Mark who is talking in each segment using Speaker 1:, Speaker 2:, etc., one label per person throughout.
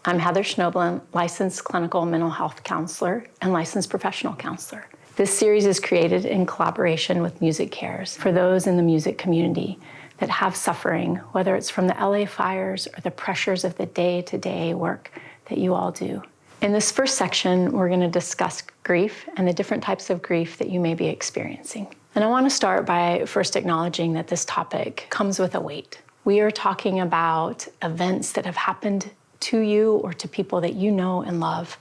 Speaker 1: I'm Heather Schnoblin, licensed clinical mental health counselor and licensed professional counselor. This series is created in collaboration with Music Cares for those in the music community that have suffering, whether it's from the LA fires or the pressures of the day-to-day work that you all do. In this first section, we're going to discuss grief and the different types of grief that you may be experiencing. And I want to start by first acknowledging that this topic comes with a weight. We are talking about events that have happened to you or to people that you know and love,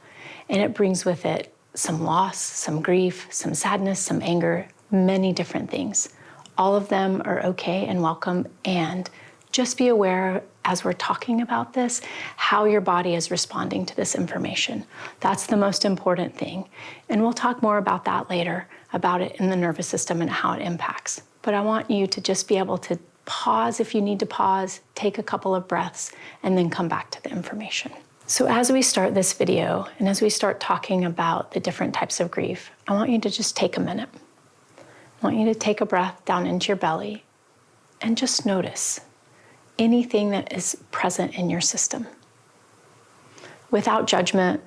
Speaker 1: and it brings with it some loss, some grief, some sadness, some anger, many different things. All of them are okay and welcome, and just be aware as we're talking about this, how your body is responding to this information. That's the most important thing. And we'll talk more about that later, about it in the nervous system and how it impacts. But I want you to just be able to pause if you need to pause, take a couple of breaths, and then come back to the information. So as we start this video, and as we start talking about the different types of grief, I want you to just take a minute. I want you to take a breath down into your belly and just notice anything that is present in your system. Without judgment,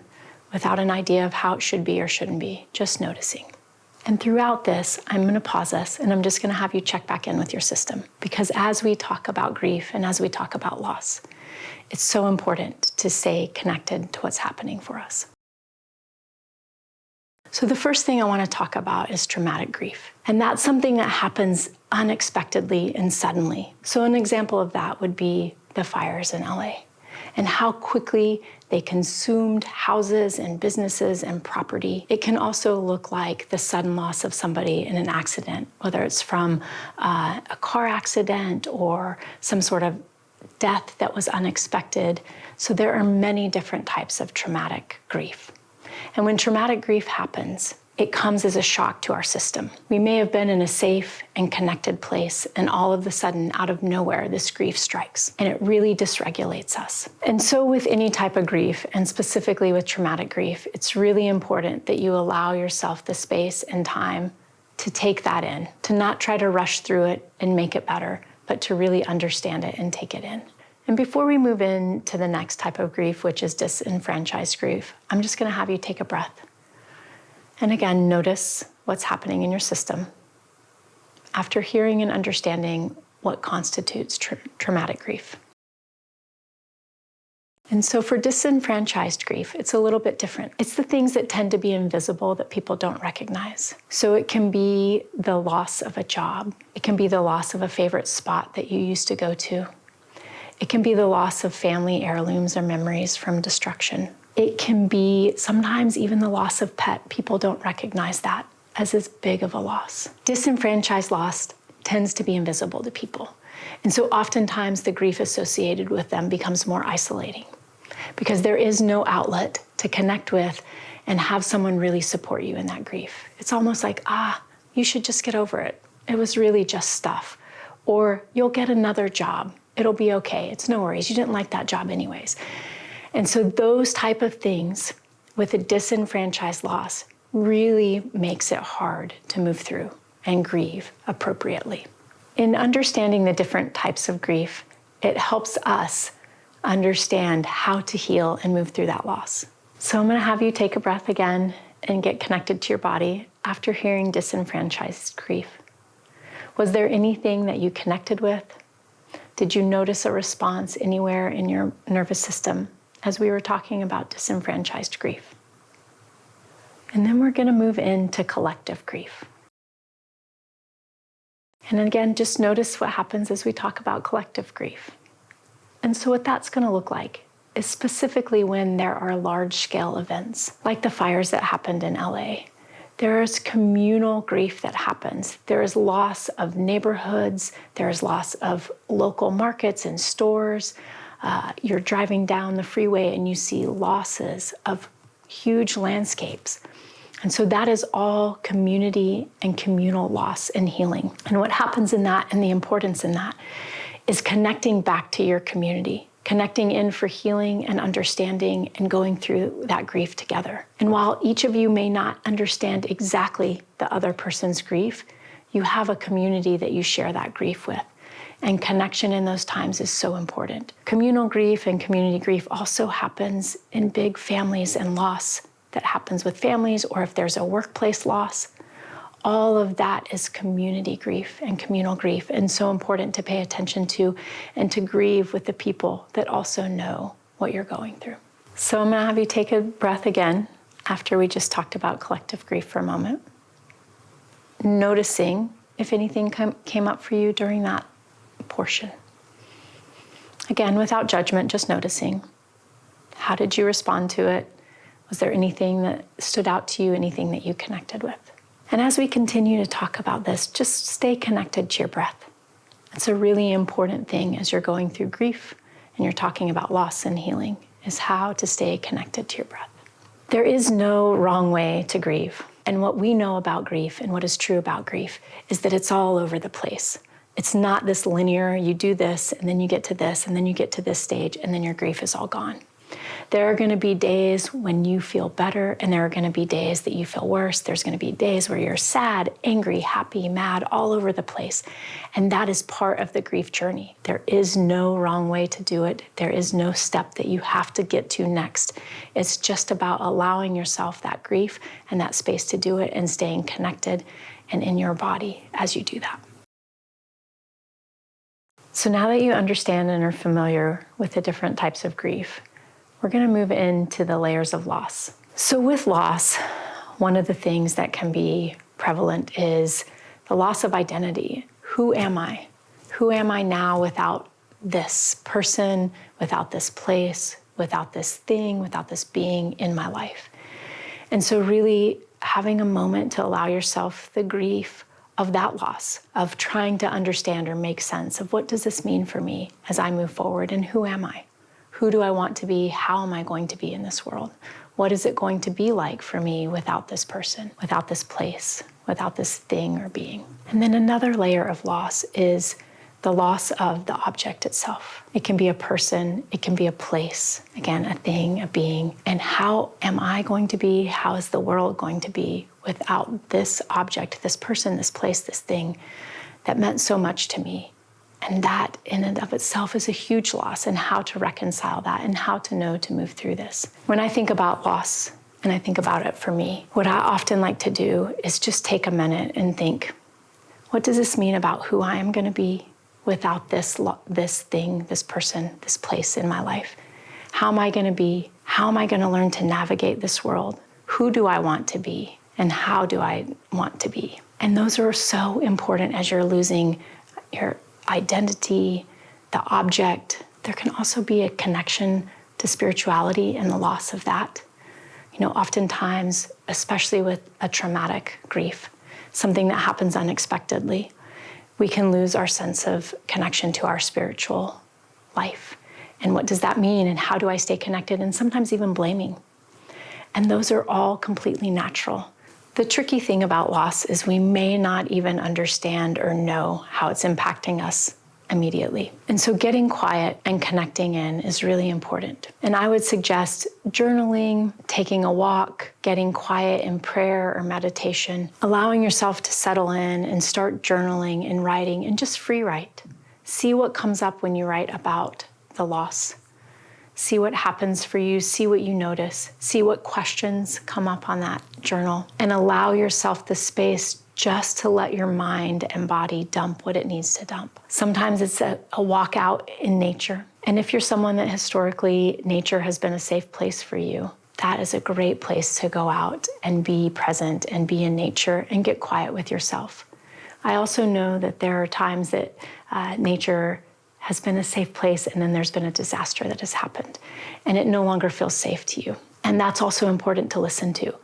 Speaker 1: without an idea of how it should be or shouldn't be, just noticing. And throughout this, I'm going to pause us and I'm just going to have you check back in with your system. Because as we talk about grief and as we talk about loss, it's so important to stay connected to what's happening for us. So the first thing I want to talk about is traumatic grief. And that's something that happens unexpectedly and suddenly. So an example of that would be the fires in LA and how quickly they consumed houses and businesses and property. It can also look like the sudden loss of somebody in an accident, whether it's from a car accident or some sort of death that was unexpected. So there are many different types of traumatic grief. And when traumatic grief happens, it comes as a shock to our system. We may have been in a safe and connected place, and all of a sudden, out of nowhere, this grief strikes, and it really dysregulates us. And so with any type of grief, and specifically with traumatic grief, it's really important that you allow yourself the space and time to take that in, to not try to rush through it and make it better, but to really understand it and take it in. And before we move into the next type of grief, which is disenfranchised grief, I'm just going to have you take a breath. And again, notice what's happening in your system after hearing and understanding what constitutes traumatic grief. And so for disenfranchised grief, it's a little bit different. It's the things that tend to be invisible that people don't recognize. So it can be the loss of a job. It can be the loss of a favorite spot that you used to go to. It can be the loss of family heirlooms or memories from destruction. It can be sometimes even the loss of pet. People don't recognize that as as big of a loss. Disenfranchised loss tends to be invisible to people. And so oftentimes the grief associated with them becomes more isolating because there is no outlet to connect with and have someone really support you in that grief. It's almost like, you should just get over it. It was really just stuff. Or you'll get another job. It'll be okay. It's no worries. You didn't like that job anyways. And so those type of things with a disenfranchised loss really makes it hard to move through and grieve appropriately. In understanding the different types of grief, it helps us understand how to heal and move through that loss. So I'm going to have you take a breath again and get connected to your body after hearing disenfranchised grief. Was there anything that you connected with? Did you notice a response anywhere in your nervous system as we were talking about disenfranchised grief? And then we're going to move into collective grief. And again, just notice what happens as we talk about collective grief. And so what that's going to look like is specifically when there are large-scale events, like the fires that happened in LA. There is communal grief that happens. There is loss of neighborhoods. There is loss of local markets and stores. You're driving down the freeway and you see losses of huge landscapes. And so that is all community and communal loss and healing. And what happens in that and the importance in that is connecting back to your community, connecting in for healing and understanding and going through that grief together. And while each of you may not understand exactly the other person's grief, you have a community that you share that grief with. And connection in those times is so important. Communal grief and community grief also happens in big families and loss that happens with families, or if there's a workplace loss. All of that is community grief and communal grief, and so important to pay attention to and to grieve with the people that also know what you're going through. So I'm gonna have you take a breath again after we just talked about collective grief for a moment. Noticing if anything came up for you during that portion. Again, without judgment, just noticing. How did you respond to it? Was there anything that stood out to you, anything that you connected with? And as we continue to talk about this, just stay connected to your breath. It's a really important thing as you're going through grief and you're talking about loss and healing, is how to stay connected to your breath. There is no wrong way to grieve. And what we know about grief and what is true about grief is that it's all over the place. It's not this linear, you do this, and then you get to this, and then you get to this stage, and then your grief is all gone. There are going to be days when you feel better, and there are going to be days that you feel worse. There's going to be days where you're sad, angry, happy, mad, all over the place. And that is part of the grief journey. There is no wrong way to do it. There is no step that you have to get to next. It's just about allowing yourself that grief and that space to do it and staying connected and in your body as you do that. So now that you understand and are familiar with the different types of grief, we're going to move into the layers of loss. So with loss, one of the things that can be prevalent is the loss of identity. Who am I? Who am I now without this person, without this place, without this thing, without this being in my life? And so really having a moment to allow yourself the grief of that loss, of trying to understand or make sense of what does this mean for me as I move forward, and who am I? Who do I want to be? How am I going to be in this world? What is it going to be like for me without this person, without this place, without this thing or being? And then another layer of loss is the loss of the object itself. It can be a person, it can be a place, again, a thing, a being. And how am I going to be? How is the world going to be without this object, this person, this place, this thing that meant so much to me? And that in and of itself is a huge loss, and how to reconcile that and how to know to move through this. When I think about loss, and I think about it for me, what I often like to do is just take a minute and think, what does this mean about who I am going to be without this thing, this person, this place in my life? How am I going to be? How am I going to learn to navigate this world? Who do I want to be? And how do I want to be? And those are so important as you're losing your identity, the object. There can also be a connection to spirituality and the loss of that. You know, oftentimes, especially with a traumatic grief, something that happens unexpectedly, we can lose our sense of connection to our spiritual life. And what does that mean? And how do I stay connected? And sometimes even blaming. And those are all completely natural. The tricky thing about loss is we may not even understand or know how it's impacting us immediately. And so getting quiet and connecting in is really important. And I would suggest journaling, taking a walk, getting quiet in prayer or meditation, allowing yourself to settle in and start journaling and writing, and just free write. See what comes up when you write about the loss. See what happens for you, see what you notice, see what questions come up on that journal, and allow yourself the space just to let your mind and body dump what it needs to dump. Sometimes it's a walk out in nature. And if you're someone that historically nature has been a safe place for you, that is a great place to go out and be present and be in nature and get quiet with yourself. I also know that there are times that nature has been a safe place, and then there's been a disaster that has happened, and it no longer feels safe to you. And that's also important to listen to.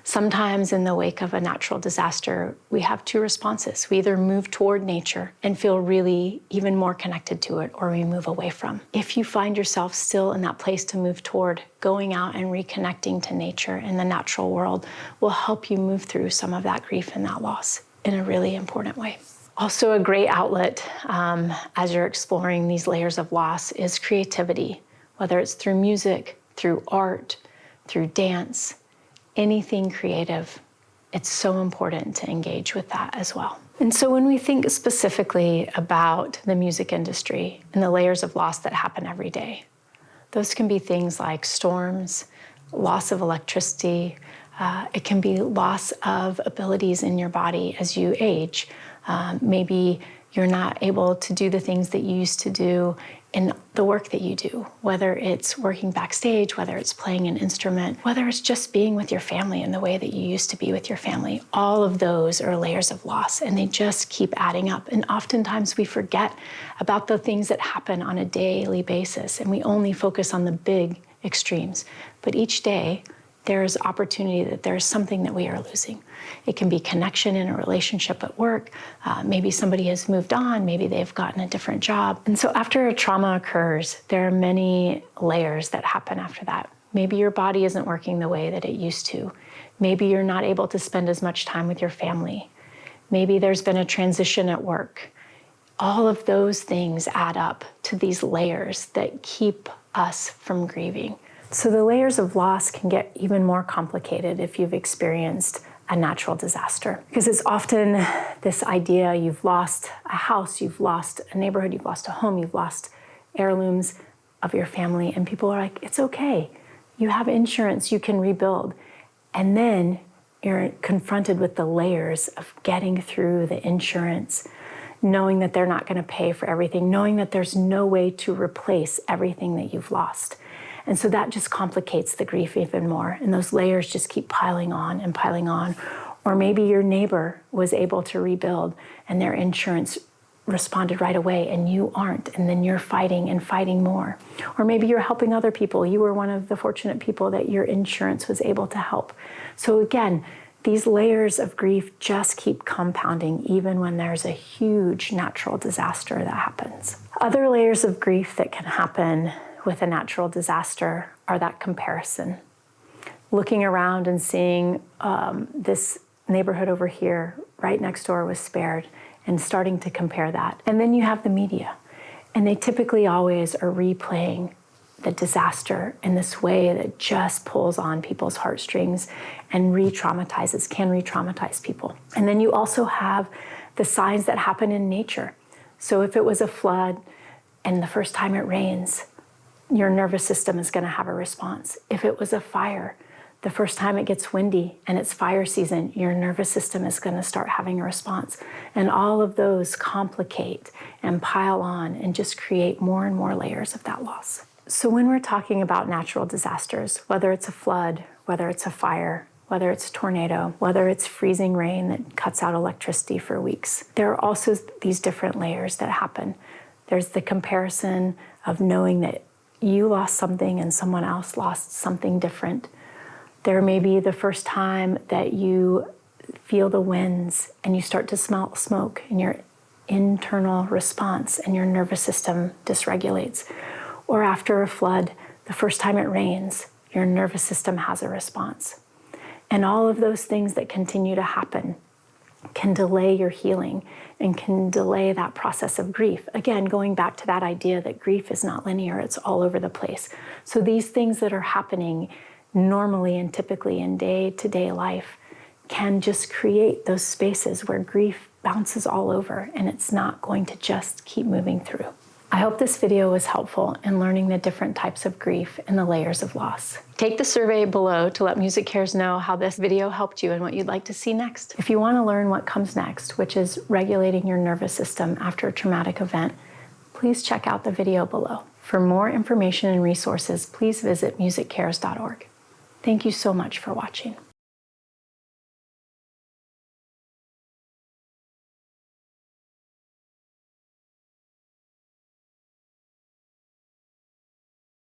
Speaker 1: Sometimes in the wake of a natural disaster, we have two responses. We either move toward nature and feel really even more connected to it, or we move away from. If you find yourself still in that place to move toward, going out and reconnecting to nature and the natural world will help you move through some of that grief and that loss in a really important way. Also, a great outlet as you're exploring these layers of loss is creativity, whether it's through music, through art, through dance, anything creative. It's so important to engage with that as well. And so when we think specifically about the music industry and the layers of loss that happen every day, those can be things like storms, loss of electricity. It can be loss of abilities in your body as you age. Maybe you're not able to do the things that you used to do in the work that you do, whether it's working backstage, whether it's playing an instrument, whether it's just being with your family in the way that you used to be with your family. All of those are layers of loss, and they just keep adding up. And oftentimes we forget about the things that happen on a daily basis, and we only focus on the big extremes. But each day, there's opportunity that there's something that we are losing. It can be connection in a relationship at work. Maybe somebody has moved on. Maybe they've gotten a different job. And so after a trauma occurs, there are many layers that happen after that. Maybe your body isn't working the way that it used to. Maybe you're not able to spend as much time with your family. Maybe there's been a transition at work. All of those things add up to these layers that keep us from grieving. So the layers of loss can get even more complicated if you've experienced a natural disaster, because it's often this idea you've lost a house, you've lost a neighborhood, you've lost a home, you've lost heirlooms of your family, and people are like, it's okay. You have insurance, you can rebuild. And then you're confronted with the layers of getting through the insurance, knowing that they're not going to pay for everything, knowing that there's no way to replace everything that you've lost. And so that just complicates the grief even more. And those layers just keep piling on and piling on. Or maybe your neighbor was able to rebuild and their insurance responded right away and you aren't. And then you're fighting and fighting more. Or maybe you're helping other people. You were one of the fortunate people that your insurance was able to help. So again, these layers of grief just keep compounding even when there's a huge natural disaster that happens. Other layers of grief that can happen with a natural disaster are that comparison. Looking around and seeing this neighborhood over here right next door was spared and starting to compare that. And then you have the media, and they typically always are replaying the disaster in this way that just pulls on people's heartstrings and can re-traumatize people. And then you also have the signs that happen in nature. So if it was a flood and the first time it rains, your nervous system is going to have a response. If it was a fire, the first time it gets windy and it's fire season, your nervous system is going to start having a response. And all of those complicate and pile on and just create more and more layers of that loss. So when we're talking about natural disasters, whether it's a flood, whether it's a fire, whether it's a tornado, whether it's freezing rain that cuts out electricity for weeks, there are also these different layers that happen. There's the comparison of knowing that you lost something and someone else lost something different. There may be the first time that you feel the winds and you start to smell smoke and your internal response and your nervous system dysregulates. Or after a flood, the first time it rains, your nervous system has a response. And all of those things that continue to happen can delay your healing and can delay that process of grief. Again, going back to that idea that grief is not linear, it's all over the place. So these things that are happening normally and typically in day-to-day life can just create those spaces where grief bounces all over and it's not going to just keep moving through. I hope this video was helpful in learning the different types of grief and the layers of loss. Take the survey below to let Music Cares know how this video helped you and what you'd like to see next. If you want to learn what comes next, which is regulating your nervous system after a traumatic event, please check out the video below. For more information and resources, please visit musiccares.org. Thank you so much for watching.